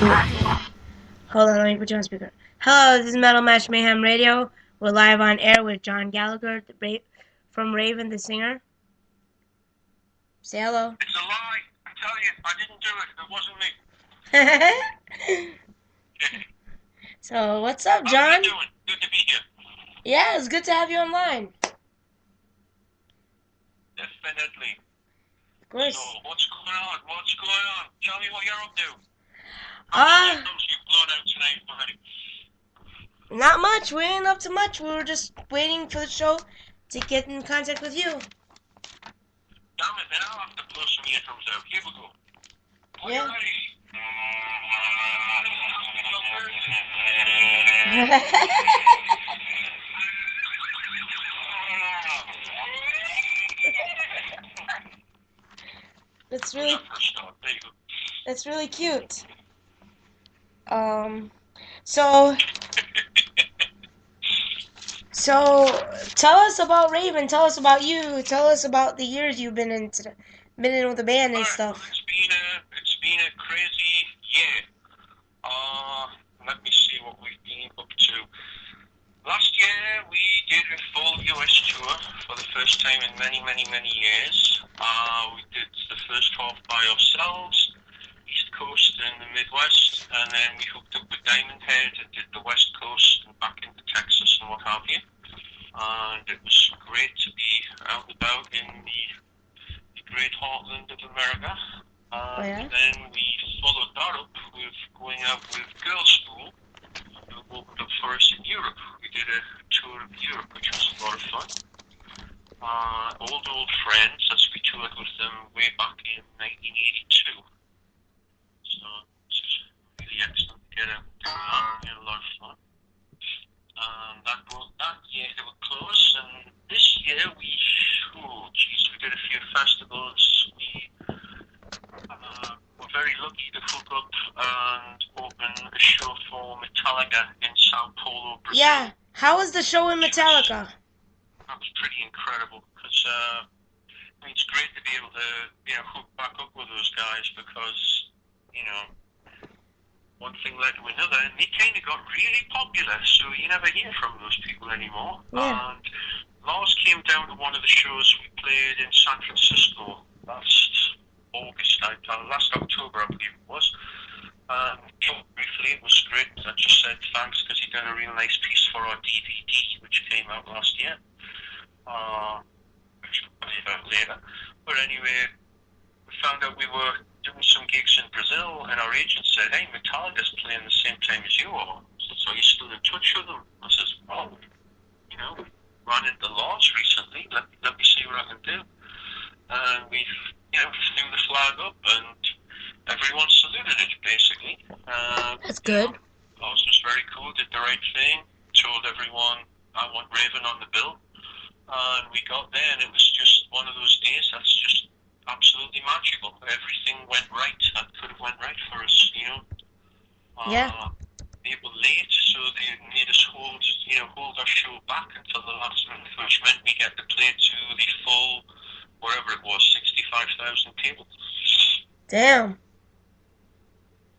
Hold on, let me put you on speaker. Hello, this is Metal Match Mayhem Radio. We're live on air with John Gallagher from Raven the Singer. Say hello. It's a lie. I tell you, I didn't do it. It wasn't me. So, what's up, John? How are you doing? Good to be here. Yeah, it's good to have you online. Definitely. Of course. So, what's going on? What's going on? Tell me what you're up to. You've blown out tonight already. Not much. We ain't up to much. We were just waiting for the show to get in contact with you. Damn it, then I'll have to blow some eardrums out. Here we go. Are you ready? That's really cute. So tell us about Raven. Tell us about you. Tell us about the years you've been in with the band and stuff. Well, it's been a crazy year. Let me see what we've been up to. Last year we did a full US tour for the first time in many, many, many years. We did the first half by ourselves, East Coast and the Midwest, and then we hooked up with Diamond Head and did the West Coast and back into Texas and what have you. And it was great to be out and about in the great heartland of America. And then we followed that up with going out with Girls School, who opened up for us in Europe. We did a tour of Europe, which was a lot of fun. Old friends, as we toured with them way back in 1982. So it's really excellent to get out and do that. We had a lot of fun. That brought that year to a close, and this year we did a few festivals. We were very lucky to hook up and open a show for Metallica in Sao Paulo, Brazil. Yeah, how was the show in Metallica? That was pretty incredible, because it's great to be able to hook back up with those guys, because one thing led to another, and they kind of got really popular, so you never hear from those people anymore. Yeah. And Lars came down to one of the shows we played in San Francisco last October, I believe it was. Briefly, it was great. I just said thanks, because he done a real nice piece for our DVD, which came out last year. Which we'll tell you about later. But anyway, we found out we were doing some gigs in Brazil, and our agent said, "Hey, Metallica's playing the same time as you are. So are you still in touch with them?" I says, "Well, we ran into Lars recently. Let me see what I can do." And we, flew the flag up, and everyone saluted it, basically. That's good. Lars was very cool, did the right thing, told everyone, "I want Raven on the bill." And we got there, and it was just one of those days that's just absolutely magical. Everything went right. That could have went right for us, Yeah. They were late, so they made us hold our show back until the last minute, which meant we get to play to the full, wherever it was, 65,000 people. Damn.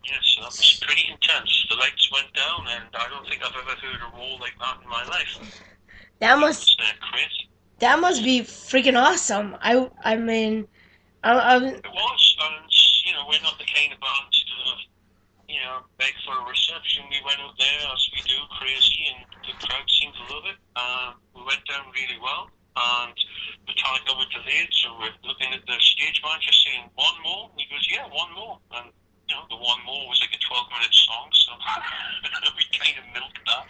Yeah, so that was pretty intense. The lights went down, and I don't think I've ever heard a roll like that in my life. That must crazy. That must be freaking awesome. I mean, It was, and we're not the kind of band to beg for a reception. We went out there, as we do, crazy, and the crowd seemed to love it. We went down really well, and Metallica were delayed, so we're looking at the stage manager saying, "One more?" And he goes, "Yeah, one more." And the one more was like a 12-minute song, so we kind of milked that.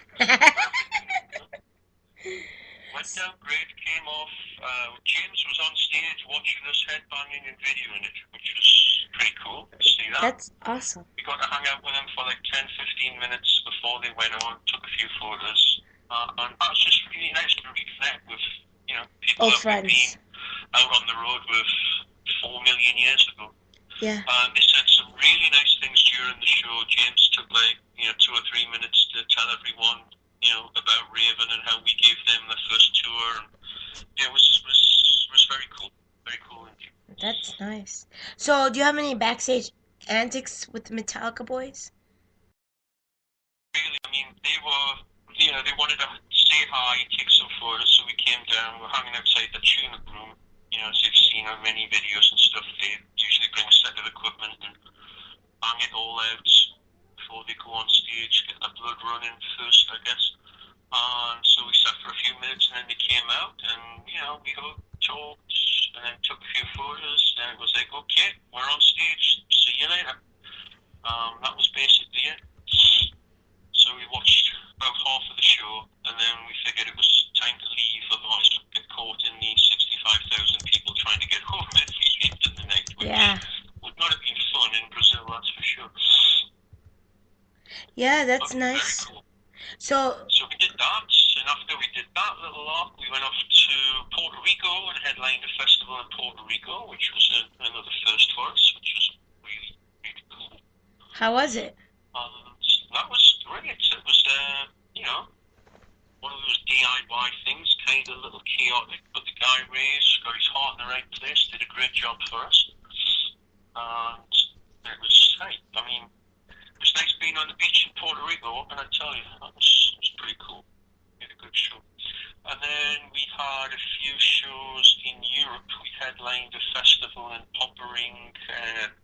Went down great, came off. James was on stage watching us headbanging and videoing it, which was pretty cool to see that. That's awesome. We got to hang out with them for like 10-15 minutes before they went on, took a few photos. And that was just really nice to reconnect with, people Old that friends. we've been out on the road with 4 million years ago. Yeah. They said some really nice things during the show. James took 2 or 3 minutes to tell everyone, about Raven and how we gave them the first tour. And it was very cool. Very cool indeed. That's nice. So, do you have any backstage antics with the Metallica boys? they wanted to say hi, take some photos, so we came down. We're hanging outside the tune-up room. As you've seen on many videos and stuff, they usually bring a set of equipment and bang it all out before they go on stage, get the blood running first, I guess. And so we sat for a few minutes, and then they came out, and we hugged, talked, and then took a few photos. And it was like, okay, we're on stage. See you later. That was basically it. So we watched about half of the show, and then we figured it was time to leave, otherwise we'd get caught in the 65,000 people trying to get home at the end of the night, which would not have been fun in Brazil, that's for sure. Yeah, that's nice. Very cool. So we did that, and after we did that little lot, we went off to Puerto Rico and headlined a festival in Puerto Rico, which was another first for us, which was really, really cool. How was it? That was great. It was, one of those DIY things, kind of a little chaotic, but the guy Ray's got his heart in the right place, did a great job for us. And it was, it was nice being on the beach in Puerto Rico, what can I tell you? It was pretty cool. We had a good show. And then we had a few shows in Europe. We headlined a festival in Poppering,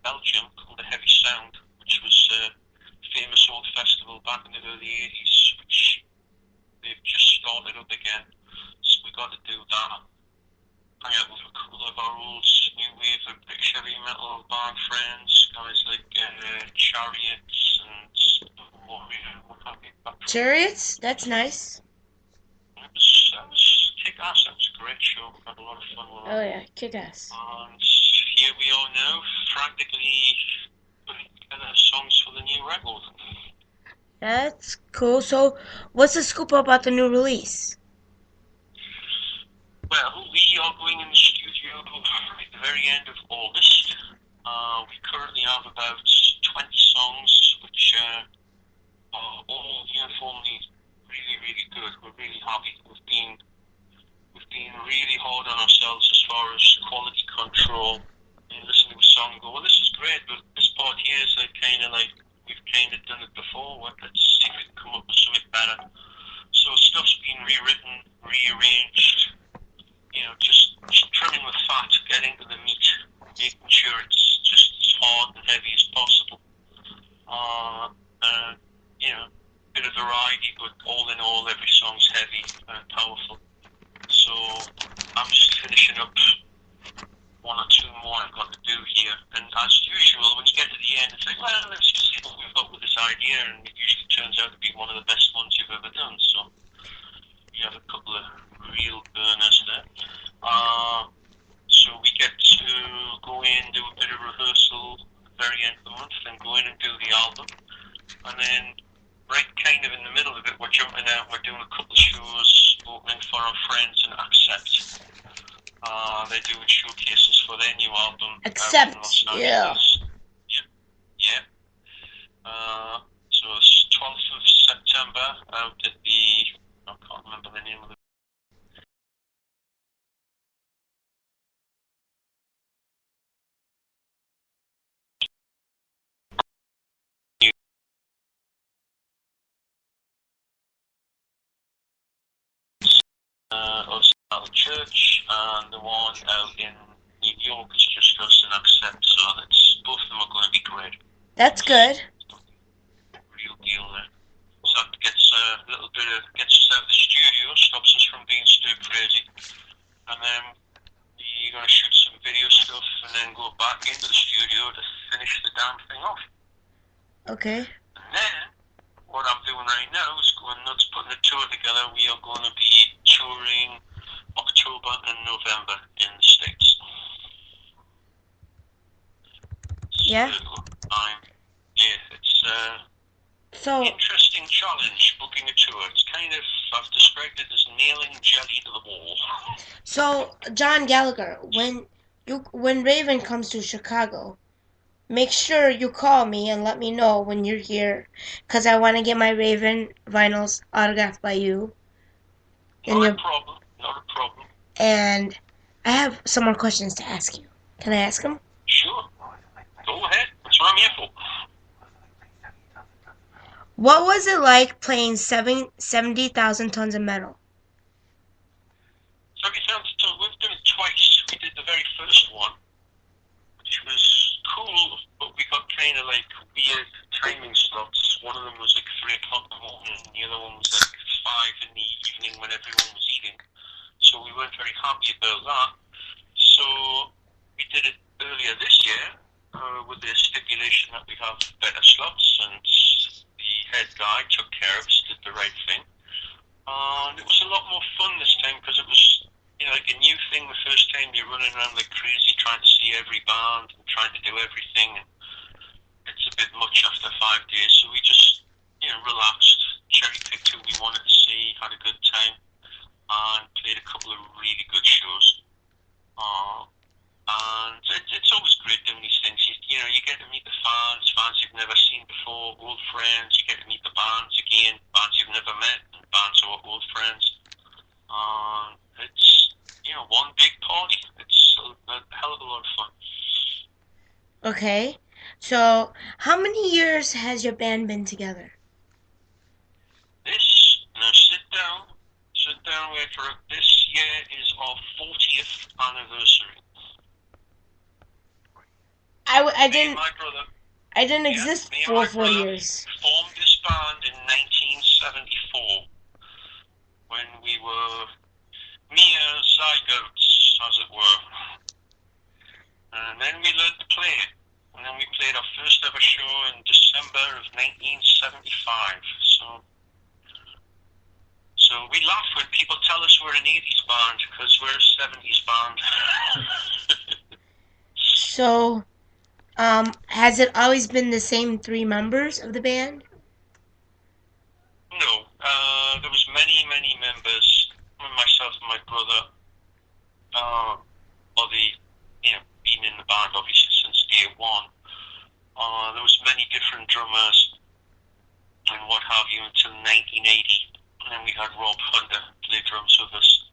Belgium, called the Heavy Sound, which was a famous old festival back in the early 80s, which they've just started up again. So we got to do that. Hang out with a couple of our old new wave of British heavy metal band friends, guys like Chariots and what have you. Chariots? That's nice. That was kick-ass. That was a great show. Had a lot of fun with that. Oh yeah, kick-ass. And here we are now, frantically putting together songs for the new record. That's cool. So, what's the scoop about the new release? Well, we are going in the studio at the very end of August. We currently have about 20 songs, which are all uniformly really, really good. We're really happy. We've been really hard on ourselves as far as quality control. You listen to a song and go, well, this is great, but this part here is we've kind of done it before. Let's see if we can come up with something better. So stuff's been rewritten, rearranged, just trimming the fat, getting to the meat, making sure it's just as hard and heavy as possible. Bit of variety, but all in all, every song's heavy and powerful. So I'm just finishing up one or two more I've got to do here. And as usual, when you get to the end, it's like, well, let's just see what we've got with this idea, and it usually turns out to be one of the best ones you've ever done. So you have a couple of real burners there. So we get to go in, do a bit of rehearsal at the very end of the month, then go in and do the album. And then right kind of in the middle of it, we're jumping out, we're doing a couple of shows, opening for our friends in Accept. They're doing showcases for their new album. Accept, yeah. Yeah. So it's 12th of September out at I can't remember the name of the church, and the one out in New York is just us and Accept, so both of them are going to be great. That's good. Real deal there. So that gets us out of the studio, stops us from being stir crazy, and then you're going to shoot some video stuff and then go back into the studio to finish the damn thing off. Okay. And then what I'm doing right now is going nuts, putting a tour together. We are going to be touring October and November in the States. Yeah. It's an interesting challenge booking a tour. It's I've described it as nailing jelly to the wall. So, John Gallagher, when Raven comes to Chicago, make sure you call me and let me know when you're here, because I want to get my Raven vinyls autographed by you. Not a problem. And I have some more questions to ask you. Can I ask them? Sure. Go ahead. That's what I'm here for. What was it like playing 70,000 tons of metal? 70,000 tons, we've done it twice. We did the very first one, which was cool, but we got kind of like weird timing slots. One of them was like 3 o'clock in the morning, and the other one was like 5 in the evening when everyone was eating. So we weren't very happy about that. So we did it earlier this year with the stipulation that we have better slots, and the head guy took care of us, did the right thing. And it was a lot more fun this time because it was, like a new thing the first time. You're running around like crazy trying to see every band and trying to do everything. And it's a bit much after 5 days, so we just, relaxed, cherry-picked who we wanted to see, had a good time, and played a couple of really good shows. And it's always great doing these things. You get to meet the fans you've never seen before, old friends. You get to meet the bands again, bands you've never met, and bands who are old friends. It's, one big party. It's a hell of a lot of fun. Okay. So, how many years has your band been together? Now sit down, wait for it. This year is our 40th anniversary. I didn't exist for 4 years. Formed this band in 1974 when we were mere zygotes, as it were. And then we learned to play. And then we played our first ever show in December of 1975. So we laugh when people tell us we're an 80s band because we're a 70s band. So, has it always been the same 3 members of the band? No, there was many members. Myself and my brother, been in the band obviously since day one. There was many different drummers and what have you until 1980, and then we had Rob Hunter play drums with us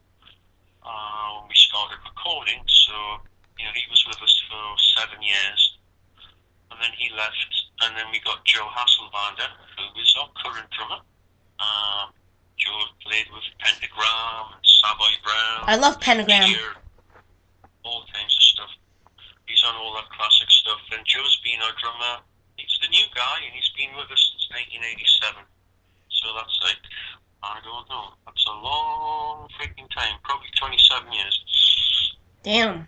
when we started recording. So he was with us for 7 years, and then he left, and then we got Joe Hasselvander, who is our current drummer. Joe played with Pentagram and Savoy Brown. I love Pentagram. All kinds of stuff. He's on all that classic stuff. And Joe's been our drummer. He's the new guy, and he's been with us since 1987. So that's like, I don't know. That's a long freaking time. Probably 27 years. Damn.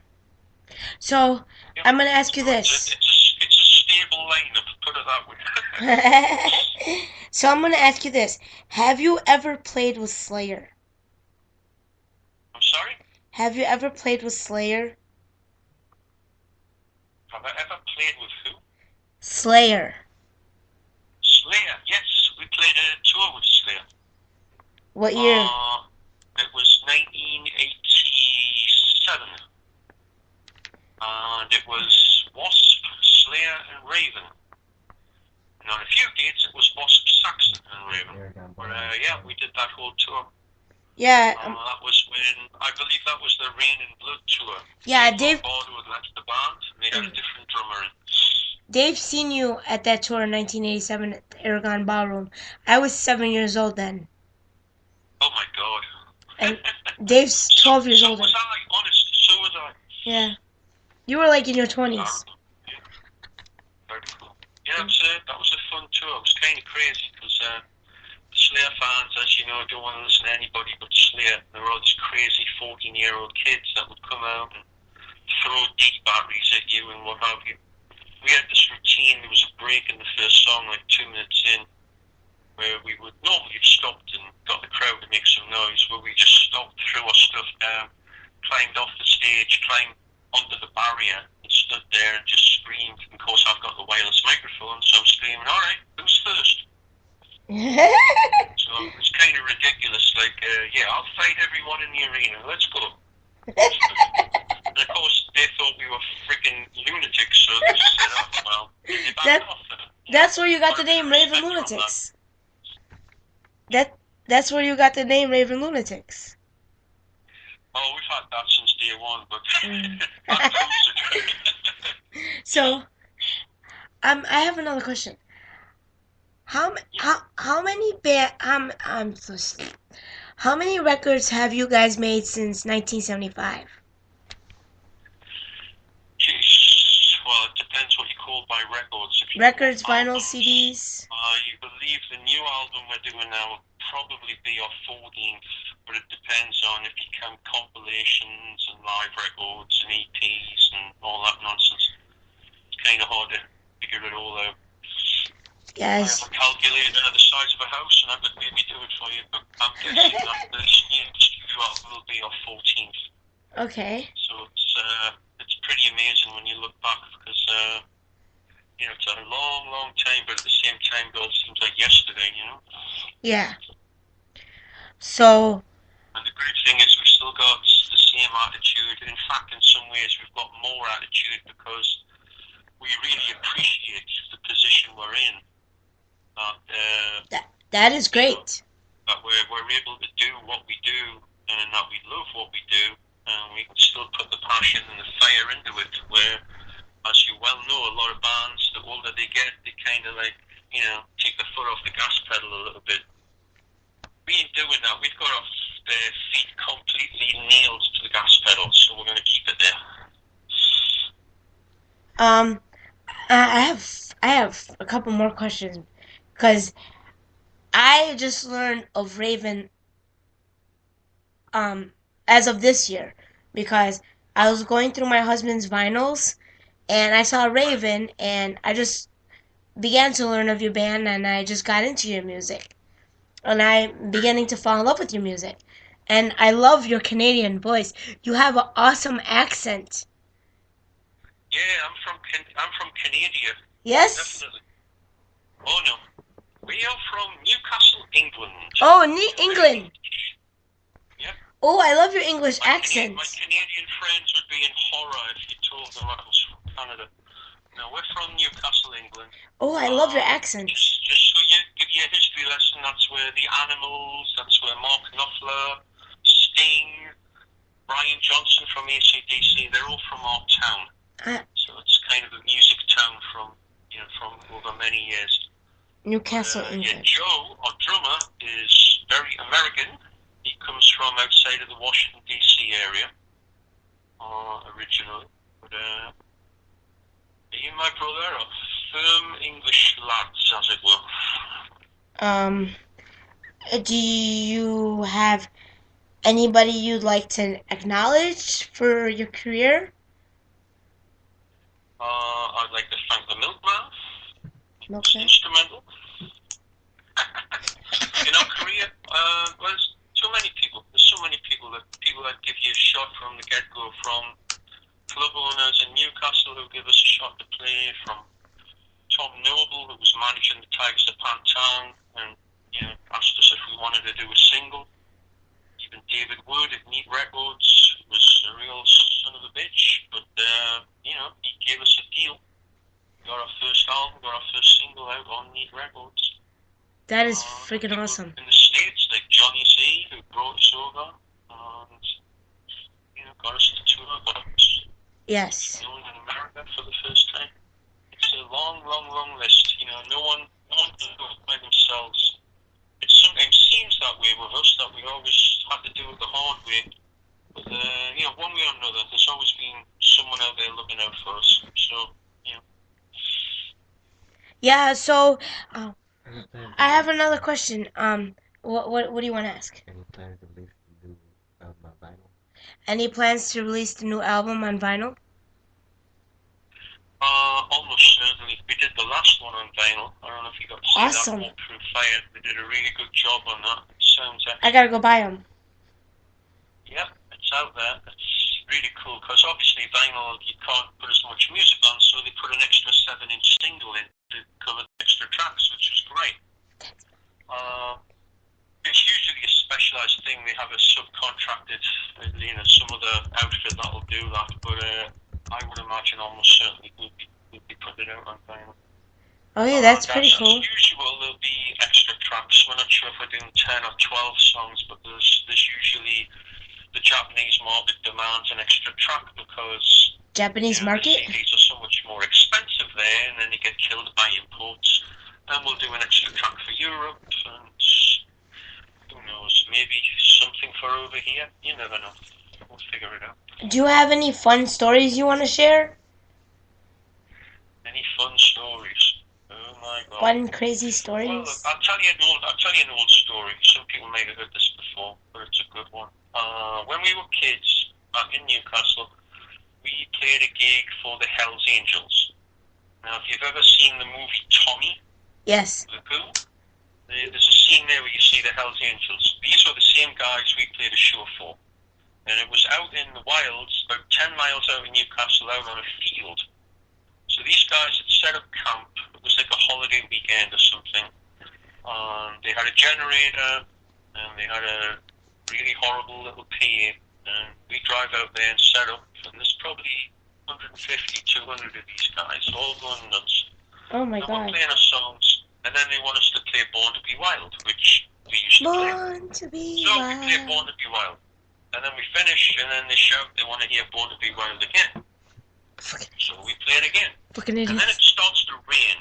So, yeah. I'm going to ask you this. It's a stable lineup, put it that way. So I'm going to ask you this. Have you ever played with Slayer? I'm sorry? Have you ever played with Slayer? Have I ever played with who? Slayer. Slayer, yes. We played a tour with Slayer. What year? It was 1987. And it was Wasp, Slayer, and Raven. And on a few dates, it was Wasp, Saxon, and Raven. But we did that whole tour. Yeah. That was when, I believe that was the Rain and Blood tour. Yeah, Dave Bardo had left the band, and they had a different drummer in. Dave seen you at that tour in 1987 at the Aragon Ballroom. I was 7 years old then. Oh my God. And Dave's 12 years older. So was I, honestly, so was I. Yeah. You were like in your 20s. Yeah. Very cool. Yeah, that was a fun tour. It was kind of crazy because Slayer fans, as you know, don't want to listen to anybody but Slayer. There were all these crazy 14-year-old kids that would come out and throw deep batteries at you and what have you. We had this routine. There was a break in the first song, like 2 minutes in, where we would normally have stopped and got the crowd to make some noise, where we just stopped, threw our stuff down, climbed off the stage, climbed onto the barrier, and stood there and just screamed. Of course, I've got the wireless microphone, so I'm screaming, "All right, who's first?" So it's kind of ridiculous. Like, I'll fight everyone in the arena. Let's go. And of course, they thought we were freaking lunatics, so they just said, "Oh, well." They backed off. That's where you got the name Raven Lunatics. That's where you got the name Raven Lunatics. Oh, we've had that since day one, but So, I have another question. How many I'm so how many records have you guys made since 1975? Jeez, well, it depends what you call by records. If you call Records, vinyl, albums, CDs. I believe the new album we're doing now will probably be our 14th, but it depends on if you count compilations and live records and EPs and all that nonsense. It's kind of hard to figure it all out. I have Yes. a calculator the size of a house, and I could maybe do it for you, but I'm guessing that this new studio album will be our 14th. Okay. So it's pretty amazing when you look back because it's a long, long time, but at the same time, it all seems like yesterday, Yeah. So, And the great thing is we've still got the same attitude. In fact, in some ways, we've got more attitude because we really appreciate the position we're in. that is great. That we're able to do what we do, and that we love what we do, and we can still put the passion and the fire into it. Where, as you well know, a lot of bands, the older they get, they kind of take the foot off the gas pedal a little bit. We ain't doing that. We've got our feet completely nailed to the gas pedal, so we're going to keep it there. I have a couple more questions because I just learned of Raven as of this year because I was going through my husband's vinyls and I saw Raven and I just began to learn of your band and I just got into your music. And I'm beginning to fall in love with your music. And I love your Canadian voice. You have an awesome accent. Yeah, I'm from Canada. Yes? Definitely. Oh no, we are from Newcastle, England. Oh, England. Yeah. Oh, I love your English accent. My Canadian friends would be in horror if you told them I was from Canada. No, we're from Newcastle, England. Oh, I love your accent. Just so you give you a history lesson, that's where the Animals, that's where Mark Knopfler, Sting, Brian Johnson from AC/DC, they're all from our town. So it's kind of a music town from over many years. Newcastle, England. Joe, our drummer, is very American. He comes from outside of the Washington D.C. area, originally. But me and my brother are firm English lads, as it were. Do you have anybody you'd like to acknowledge for your career? I'd like to thank the Milkman. Milkman? Instrumental. In our career, there's too many people. There's so many people that give you a shot from the get-go, from club owners in Newcastle who give us a shot to play, from Tom Noble, who was managing the Tigers of Pantang, and asked us if we wanted to do a single. Even David Wood at Neat Records was a real son of a bitch, but he gave us a deal. We got our first album, got our first single out on Neat Records. That is freaking awesome. In the States, like Johnny Z, who brought us over, and got us to tour, got us known in America for the first time. It's a long, long, long list. No one can do it by themselves. It sometimes seems that way with us, that we always have to do it the hard way. But one way or another, there's always been someone out there looking out for us. So, Yeah. So, I have another question. What do you want to ask? Any plans to release the new album on vinyl? Almost certainly. We did the last one on vinyl. I don't know if you got to see Awesome. that Walk Through Fire. We did a really good job on that. It sounds excellent. I gotta go buy them. Yeah, it's out there. It's really cool because obviously vinyl you can't put as much music on, so they put an extra 7-inch single in to cover the extra tracks, which is great. It's usually a specialized thing. They have a subcontracted, some other outfit that'll do that, but I would imagine almost certainly we'll be putting it out on vinyl. Oh yeah, that's pretty cool. As usual, there'll be extra tracks. We're not sure if we're doing 10 or 12 songs, but there's usually the Japanese market demands an extra track because Japanese market? CDs are so much more expensive there, and then they get killed by imports. And we'll do an extra track for over here. You never know. We'll figure it out. Do you have any fun stories you want to share? Any fun stories? Oh my God. Fun, crazy Well, stories? look, I'll tell you an old story. Some people may have heard this before, but it's a good one. When we were kids back in Newcastle, we played a gig for the Hells Angels. Now, if you've ever seen the movie Tommy, Yes. the Pooh, there's a scene there where you see the Hells Angels. These were the same guys we played a show for. And it was out in the wilds, about 10 miles out of Newcastle, out on a field. So these guys had set up camp. It was like a holiday weekend or something. They had a generator, and they had a really horrible little PA. And we drive out there and set up, and there's probably 150, 200 of these guys, all going nuts. Oh my And God. we're playing our songs, and then they want us to play Born to be Wild, which we used to play. Born to be So we play wild. Born to be Wild. And then we finish, and then they shout they want to hear Born to be Wild again. So we play it again. Fucking And then it idiots. starts to rain.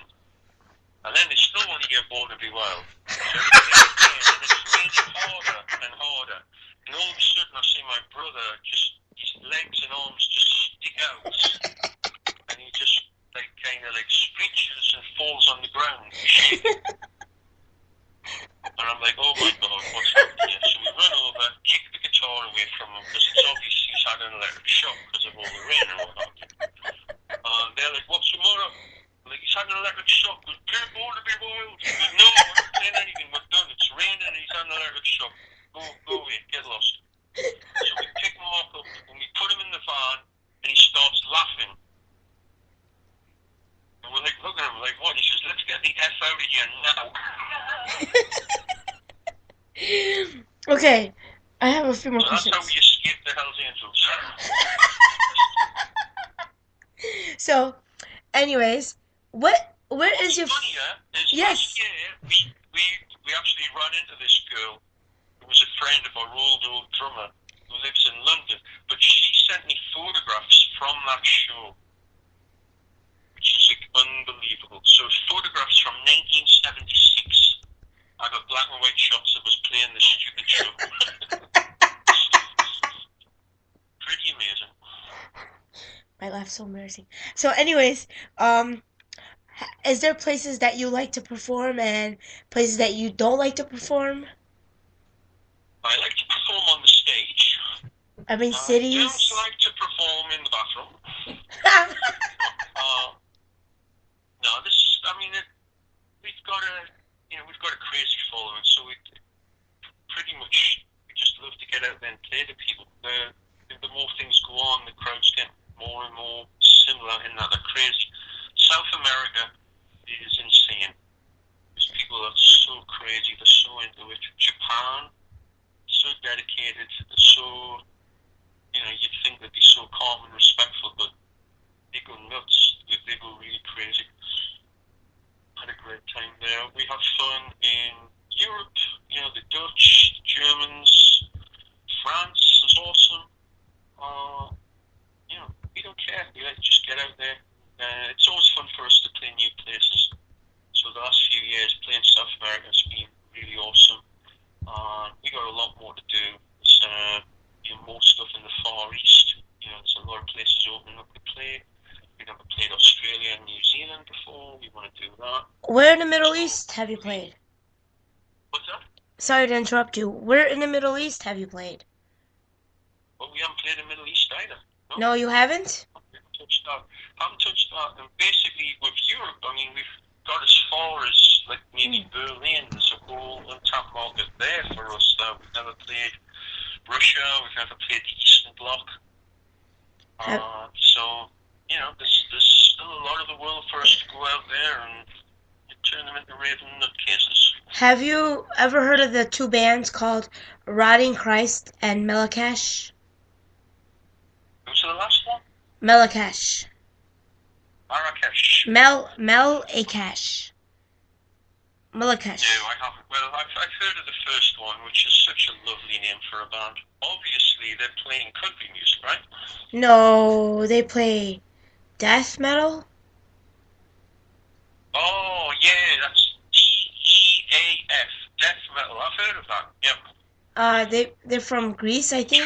And then they still want to hear Born to be Wild. So we play it again, and it's raining harder and harder. And all of a sudden I see my brother, just his legs and arms just stick out. And he just kind of screeches and falls on the ground, shaking. And I'm like, oh my God, what's happening here? So we run over, kick the guitar away from him, because it's obvious he's had an electric shock because of all the rain and whatnot. They're like, what's the matter? Like, he's had an electric shock. We're playing Born to be Wild. He goes, no, we're not playing anything. We're done. It's raining and he's had an electric shock. Go away. Get lost. So we pick Mark up and we put him in the van and he starts laughing. And we're like, look at him, like, what? He says, let's get the F out of here now. Okay, I have a few more So that's questions. how we escaped the Hells Angels. So, anyways, where is your... What's funnier is Yes. last year we actually ran into this girl who was a friend of our old drummer who lives in London, but she sent me photographs from that show, which is unbelievable. So photographs from 1976. I got black and white shots of us playing this stupid show. Pretty amazing. My laugh's so embarrassing. So, anyways, is there places that you like to perform and places that you don't like to perform? I like to perform on the stage. I mean, I cities. don't like to perform in the bathroom. No, we've got a crazy following, so we just love to get out there and play to people. The more things go on, the crowds get more and more similar in that they're crazy. South America is insane. These people are so crazy, they're so into it. Japan, so dedicated, so, you'd think they'd be so calm and respectful, but they go nuts, they go really crazy. Had a great time there. We have fun in Europe, the Dutch, the Germans, France is awesome. We don't care. We like to just get out there. It's always fun for us to play new places. So the last few years playing South America has been really awesome. We got a lot more to do. There's more stuff in the Far East. There's a lot of places opening up to play. We never played Australia and New Zealand before. We want to do that. Where in the Middle East have you played? What's that? Sorry to interrupt you. Where in the Middle East have you played? Well, we haven't played in the Middle East either. No, you haven't? We haven't touched that. And basically, with Europe, we've got as far as, maybe Berlin. There's a whole untapped market there for us. We've never played Russia. We've never played the Eastern Bloc. So, there's still a lot of the world for us to go out there and turn them into raving nutcases. Have you ever heard of the two bands called Rotting Christ and Melakash? Who's the last one? Melakash. Marrakesh. Melakash. Melakash. No, I haven't. Well, I've heard of the first one, which is such a lovely name for a band. Obviously, they're playing country music, right? No, they play death metal. Oh, yeah, that's DEAF, death metal. I've heard of that. Yep. They're from Greece, I think.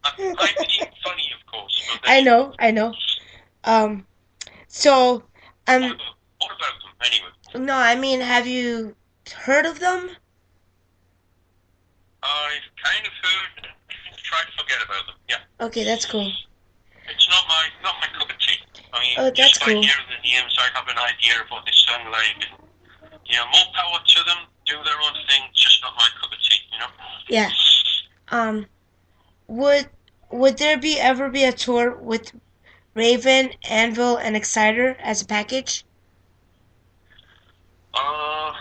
I'm being funny, of course, but I know, I know. Um, so, um, what about them anyway? no, I mean, have you heard of them? I've kind of heard and tried to forget about them. Yeah, Okay, that's cool. it's not my cup of tea. I mean, Oh, that's just by cool. hearing the names, I have an idea of what they sound like. More power to them. Do their own thing. It's just not my cup of tea. Yeah. Um, would would there be ever be a tour with Raven, Anvil, and Exciter as a package? Uh,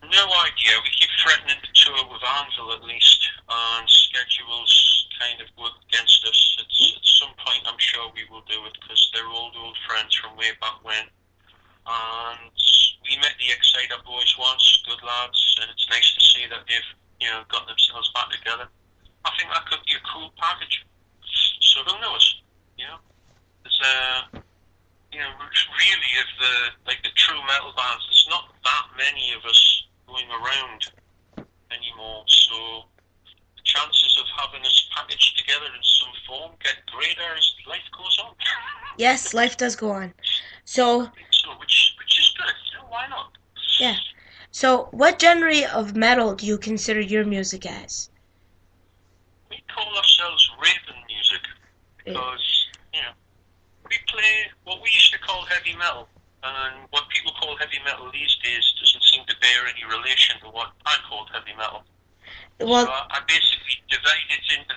no idea. We keep threatening to tour with Anvil at least, and schedules kind of work against us. At some point, I'm sure we will do it because they're old friends from way back when. And we met the Exciter boys once, good lads, and it's nice to see that they've got themselves back together. I think that could be a cool package. So who knows? There's really, if the true metal bands, there's not that many of us going around anymore. So the chances of having us packaged together in some form get greater as life goes on. Yes, life does go on. So, So, which is good. Why not? yeah. So, what genre of metal do you consider your music as? We call ourselves Raven music because we play what we used to call heavy metal, and what people call heavy metal these days doesn't seem to bear any relation to what I called heavy metal. Well, So I basically divide it into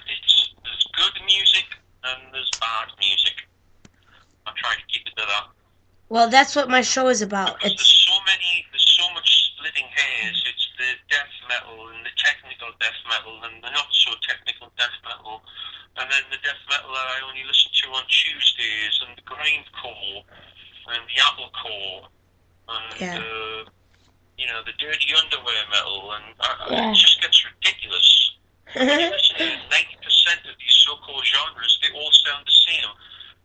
there's good music and there's bad music. I try to keep it to that. well, that's what my show is about. Because there's so much splitting hairs. It's the death metal and the technical death metal and the not so technical death metal, and then the death metal that I only listen to on Tuesdays, and the grindcore and the applecore and the dirty underwear metal, and it just gets ridiculous. When you listen to 90% of these so-called genres, they all sound the same.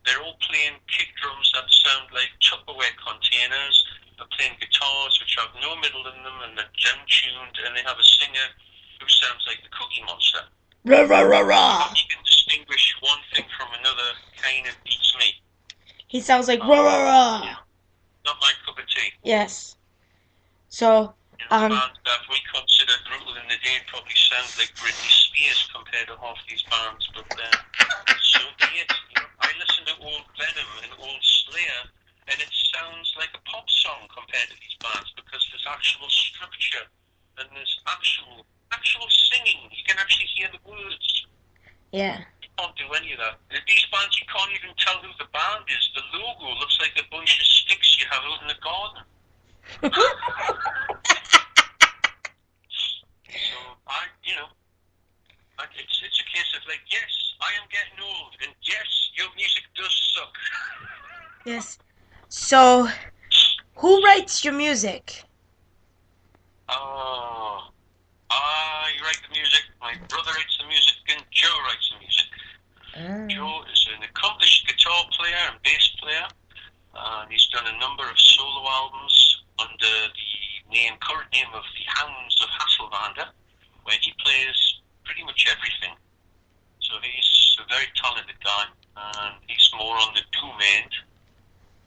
They're all playing kick drums that sound like Tupperware containers. They're playing guitars which have no middle in them, and they're jam-tuned, and they have a singer who sounds like the Cookie Monster. Rah, rah, rah, rah. How you can distinguish one thing from another kind of beats me. He sounds like rah, rah, rah. Not my cup of tea. Yes. So, the bands that we consider brutal in the day probably sound like Britney Spears compared to half these bands, but so be it. I listen to old Venom and old Slayer, and it sounds like a pop song compared to these bands because there's actual structure and there's actual singing. You can actually hear the words. Yeah. You can't do any of that. These bands, you can't even tell who the band is. The logo looks like a bunch of sticks you have out in the garden. So it's a case of like, yes, I am getting old, and yes, your music does suck. Yes. So, who writes your music? I write the music. My brother writes the music, and Joe writes the music. Joe is an accomplished guitar player and bass player, and he's done a number of solo albums under the current name of the Hounds of Hasselvander, where he plays pretty much everything. So he's a very talented guy, and he's more on the doom end.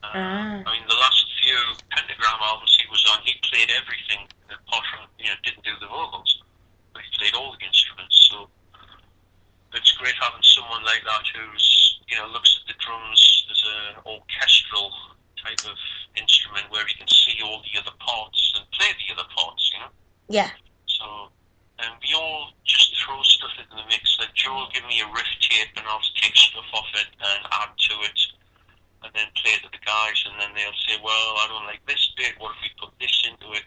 I mean, the last few Pentagram albums he was on, he played everything apart from, didn't do the vocals, but he played all the instruments. So it's great having someone like that who's, looks at the drums as an orchestral type of instrument where he can see all the other parts and play the other parts, Yeah. So, and we all just throw stuff into the mix. Like Joe will give me a riff tape and I'll take stuff off it and add to it and then play it to the guys, and then they'll say, well, I don't like this bit, what if we put this into it?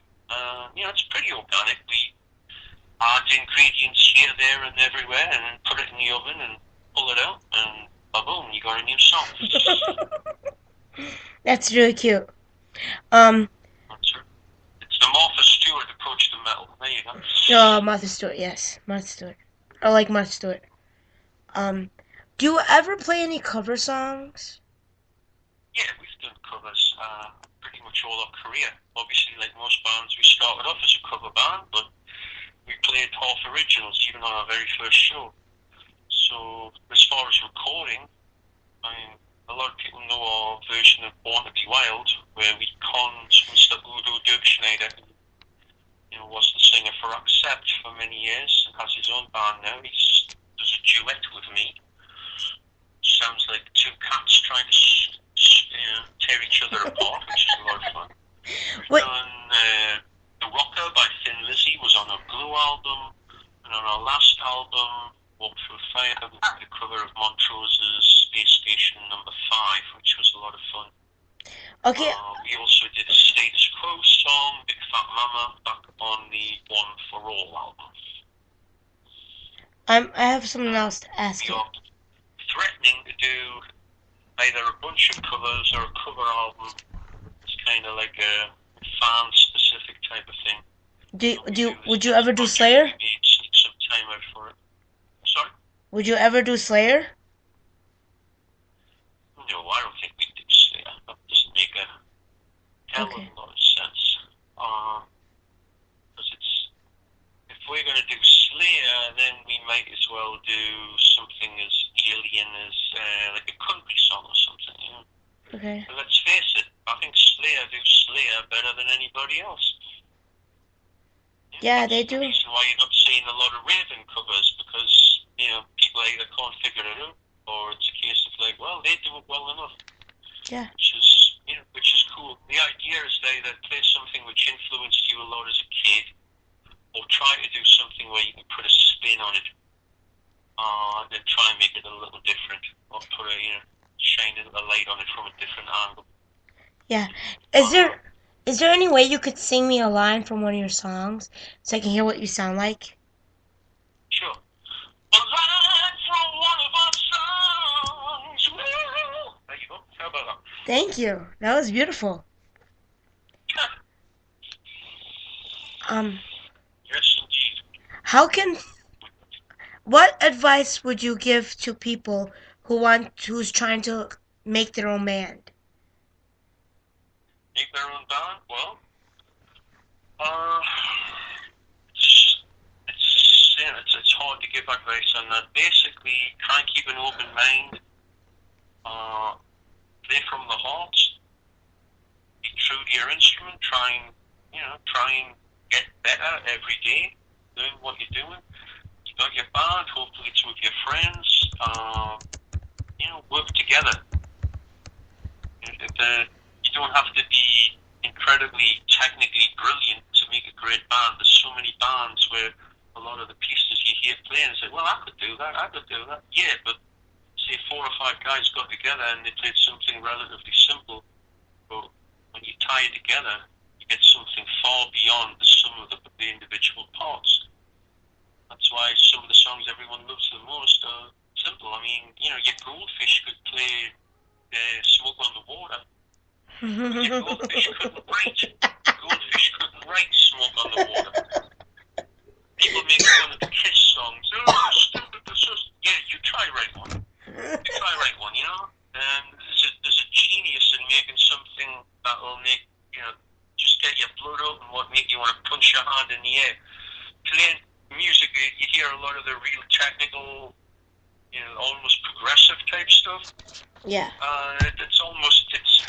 It's pretty organic. We add ingredients here, there and everywhere and then put it in the oven and pull it out and boom, you got a new song. That's really cute. It's the Martha Stewart approach to metal. There you go. Oh, Martha Stewart, yes. Martha Stewart. I like Martha Stewart. Do you ever play any cover songs? Yeah, we've done covers pretty much all our career. Obviously, like most bands, we started off as a cover band, but we played half a originals, even on our very first show. So as far as recording, I mean, a lot of people know our version of Born to Be Wild, where we conned Mr. Udo Dirkschneider, who was the singer for Accept for many years and has his own band now. He does a duet with me. Sounds like two cats trying to tear each other apart, which is a lot of fun. We've done The Rocker by Thin Lizzy was on our Glue album, and on our last album, Walk Through Fire, we did a cover of Montrose's Space Station No. 5, which was a lot of fun. Okay. We also did a Status Quo song, Big Fat Mama, back on the One For All album. I have something else to ask you. We are threatening to do either a bunch of covers or a cover album. It's kind of like a fan-specific type of thing. Would you ever do Slayer? We need some time out for it. Sorry? Would you ever do Slayer? No, I don't think we'd do Slayer. That doesn't make a hell of a lot of sense. Because if we're going to do Slayer, then we might as well do something as alien as like a country song or something. Okay. But let's face it, I think Slayer do Slayer better than anybody else. Yeah, they do. That's the reason why you're not seeing a lot of Raven covers, because people either can't figure it out, or it's a case of like, well, they do it well enough. Yeah. Which is cool. The idea is they either play something which influenced you a lot as a kid, or try to do something where you can put a spin on it, and then try and make it a little different, or put shine a light on it from a different angle. Yeah. Is there any way you could sing me a line from one of your songs so I can hear what you sound like? Sure. A line from one of our songs. There you go. How about that? Thank you. That was beautiful. Yes, indeed. What advice would you give to people who's trying to make their own band? Make their own band? Well, it's hard to give advice on that. Basically, try and keep an open mind. Play from the heart. Be true to your instrument. Try and get better every day. Doing what you're doing. You got your band. Hopefully, it's with your friends. Work together. You don't have to be incredibly technically brilliant to make a great band. There's so many bands where a lot of the pieces you hear playing say, well, I could do that. Yeah, but say 4 or 5 guys got together and they played something relatively simple. But when you tie it together, you get something far beyond the sum of the individual parts. That's why some of the songs everyone loves the most are simple. I mean, your Goldfish could play Smoke on the Water. Your Goldfish couldn't write. Goldfish couldn't write Smoke on the Water. People make fun of the Kiss songs. Oh, stupid. Yeah, you try write one. And there's a genius in making something that'll make, just get your blood up and what make you want to punch your hand in the air. Playing music, you hear a lot of the real technical, almost progressive type stuff. Yeah. It's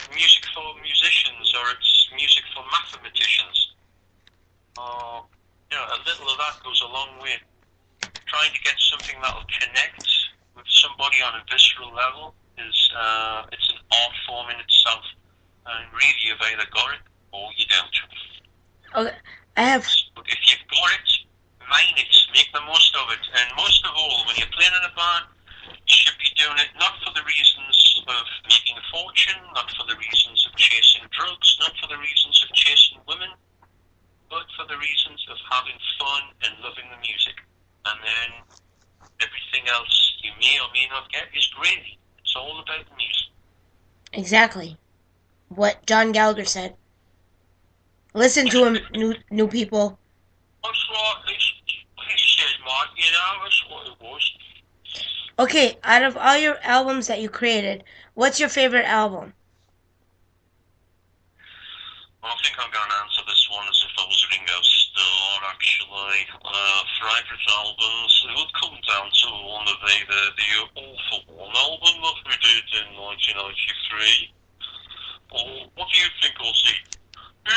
music for musicians, or it's music for mathematicians. A little of that goes a long way. Trying to get something that'll connect with somebody on a visceral level it's an art form in itself, and really you've either got it or you don't. Okay, But if you've got it, mine it, make the most of it, and most of all, when you're playing in a band, you should be doing it not for the reasons of making a fortune, not for the reasons of chasing drugs, not for the reasons of chasing women, but for the reasons of having fun and loving the music. And then everything else you may or may not get is gravy. It's all about the music. Exactly. What John Gallagher said. Listen to him, new people. That's what he said, Mark. That's what it was. Okay, out of all your albums that you created, what's your favorite album? Well, I think I'm going to answer this one as if I was Ringo Starr, actually. Riders albums, it will come down to one of the All for One album that we did in 1993. Or what do you think, Ozzy? I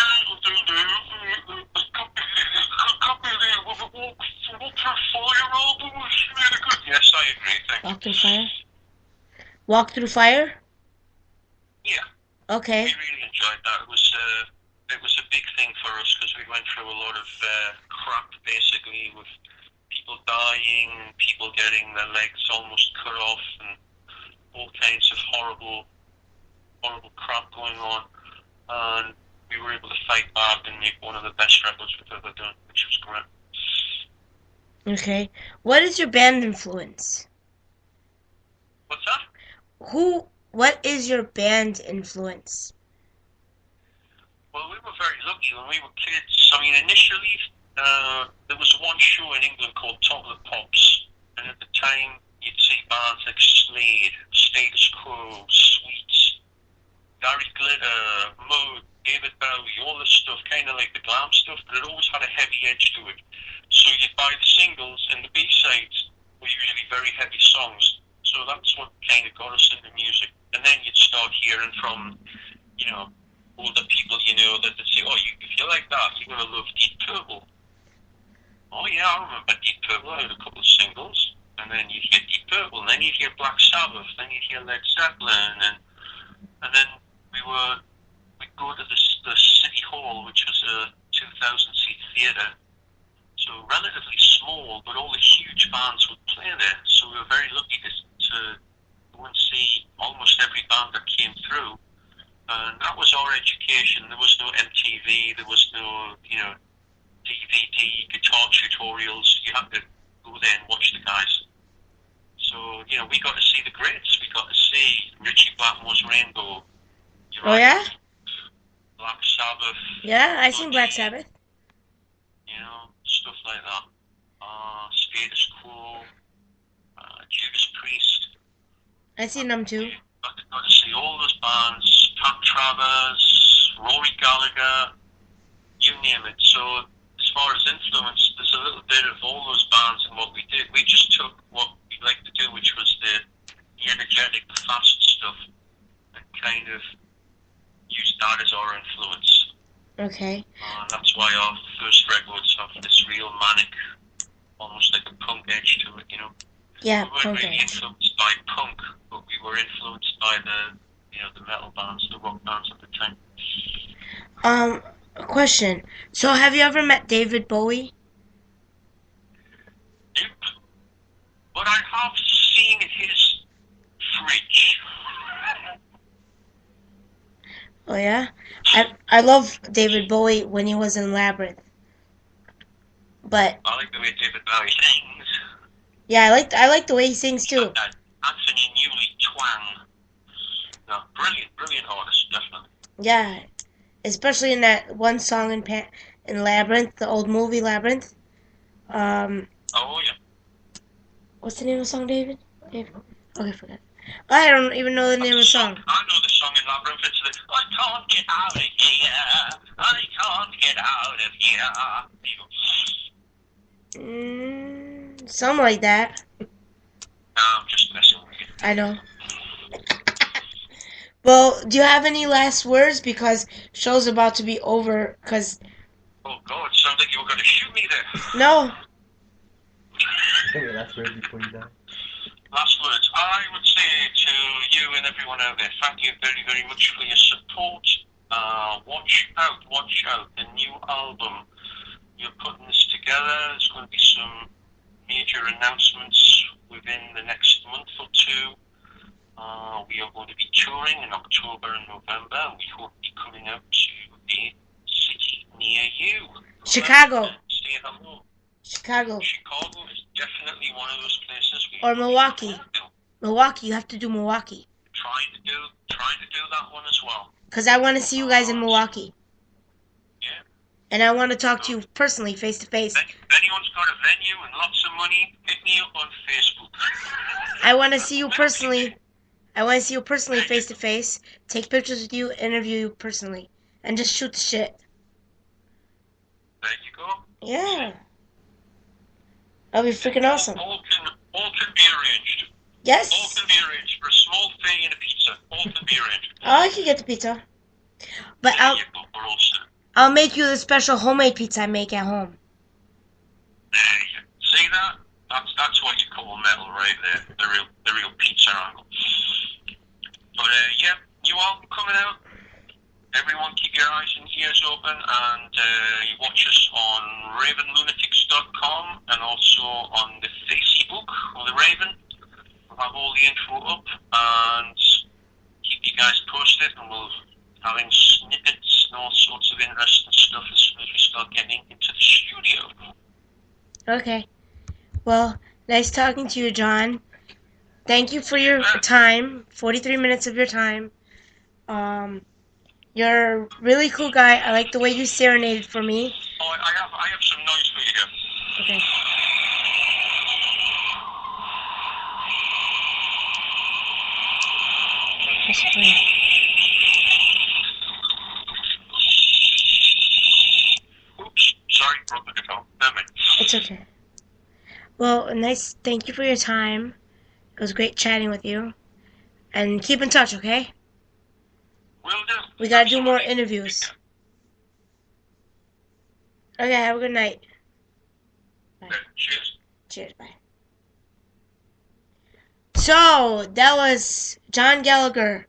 can't believe the Walk Through Fire album was really good. Yes, I agree, thank you. Walk Through Fire? Walk Through Fire? Yeah. Okay. We really enjoyed that. It was a big thing for us because we went through a lot of crap, basically, with people dying, people getting their legs almost cut off, and all kinds of horrible crap going on. And we were able to fight back and make one of the best records we've ever done, which was great. Okay. What is your band influence? What's that? What is your band influence? Well, we were very lucky when we were kids. I mean, initially, there was one show in England called Top of the Pops, and at the time, you'd see bands like Slade, Status Quo, Sweets, Gary Glitter, Moog, David Bowie, all this stuff, kind of like the glam stuff, but it always had a heavy edge to it. So you'd buy the singles, and the B-sides were usually very heavy songs. So that's what kind of got us into music. And then you'd start hearing from, older people, that they'd say, if you like that, you're going to love Deep Purple. Oh, yeah, I remember Deep Purple. I had a couple of singles. And then you'd hear Deep Purple, and then you'd hear Black Sabbath, then you'd hear Led Zeppelin, and then we'd go to the City Hall, which was a 2,000-seat theatre. So relatively small, but all the huge bands would play there. So we were very lucky to go and see almost every band that came through. And that was our education. There was no MTV, there was no, DVD, guitar tutorials. You had to go there and watch the guys. So, we got to see the greats. We got to see Richie Blackmore's Rainbow. Oh, yeah? Black Sabbath. Yeah, I seen Black Sabbath. Stuff like that. Status Quo, Judas Priest. I seen them too. Got to see all those bands, Pat Travers, Rory Gallagher, you name it. So as far as influence, there's a little bit of all those bands and what we did. We just took what we liked to do, which was the energetic, fast stuff, and kind of used that as our influence. Okay. That's why our first records have this real manic, almost like a punk edge to it, Yeah, we weren't really influenced by punk, but we were influenced by the metal bands, the rock bands at the time. A question. So have you ever met David Bowie? Nope. But I have seen his fridge. Oh, yeah? I love David Bowie when he was in Labyrinth. But I like the way David Bowie sings. yeah, I like the way he sings too. That Anthony Newley twang. No, brilliant artist, definitely. Yeah, especially in that one song in Labyrinth, the old movie Labyrinth. Oh yeah. What's the name of the song, David? Okay, forgot. I don't even know the name of the song. I know the song in Labyrinth. It's the I can't get out of here. I can't get out of here. Something like that. No, I'm just messing with you. I know. Well, do you have any last words? Because show's about to be over. Oh God, it sounds like you were going to shoot me there. No. Okay, last words before you die. Last words. I would say to you and everyone out there, thank you very, very much for your support. Watch out. The new album, you're putting this together. There's going to be some major announcements within the next month or two. We are going to be touring in October and November, and we hope to be coming out to a city near you. Chicago. Say hello. Chicago. Chicago is definitely one of those places. Or Milwaukee. Milwaukee. You have to do Milwaukee. Trying to do that one as well. Because I want to see you guys in Milwaukee. Yeah. And I want to talk to you personally, face to face. If anyone's got a venue and lots of money, hit me up on Facebook. I want to see you personally. I want to see you personally, face to face. Take pictures with you, interview you personally, and just shoot the shit. There you go. Yeah. That'll be freaking awesome. All can be arranged. All Yes. can be arranged for a small fee and a pizza. All can be arranged. Oh, I can get the pizza. But There you go, roasted. I'll make you the special homemade pizza I make at home. There you see that? That's what you call metal right there. The real pizza angle. But yeah, you all coming out. Everyone keep your eyes and ears open, and you watch us on ravenlunatics.com and also on the Facebook of the Raven. We'll have all the info up and keep you guys posted, and we'll having snippets and all sorts of interesting stuff as soon as we start getting into the studio. Okay. Well, nice talking to you, John. Thank you for your time. 43 minutes of your time. You're a really cool guy. I like the way you serenaded for me. Oh, I have some noise for you here. Okay. Press play. Oops, sorry, broke the guitar. Never mind. It's okay. Well, thank you for your time. It was great chatting with you. And keep in touch, okay? Will do. We gotta do more interviews. Okay, have a good night. Bye. Okay, cheers. Cheers, bye. So, that was John Gallagher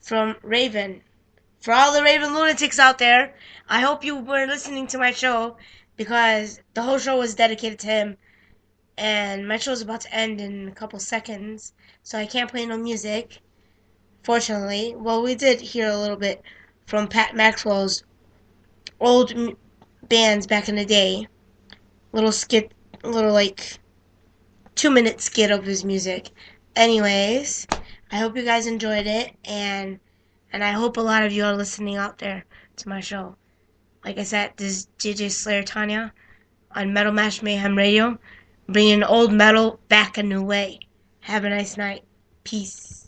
from Raven. For all the Raven lunatics out there, I hope you were listening to my show, because the whole show was dedicated to him. And my show's about to end in a couple seconds, so I can't play no music, fortunately. Well, we did hear a little bit from Pat Maxwell's old bands back in the day. Little 2-minute skit of his music. Anyways, I hope you guys enjoyed it, and I hope a lot of you are listening out there to my show. Like I said, this is JJ Slayer Tanya on Metal Mash Mayhem Radio, bringing old metal back a new way. Have a nice night. Peace.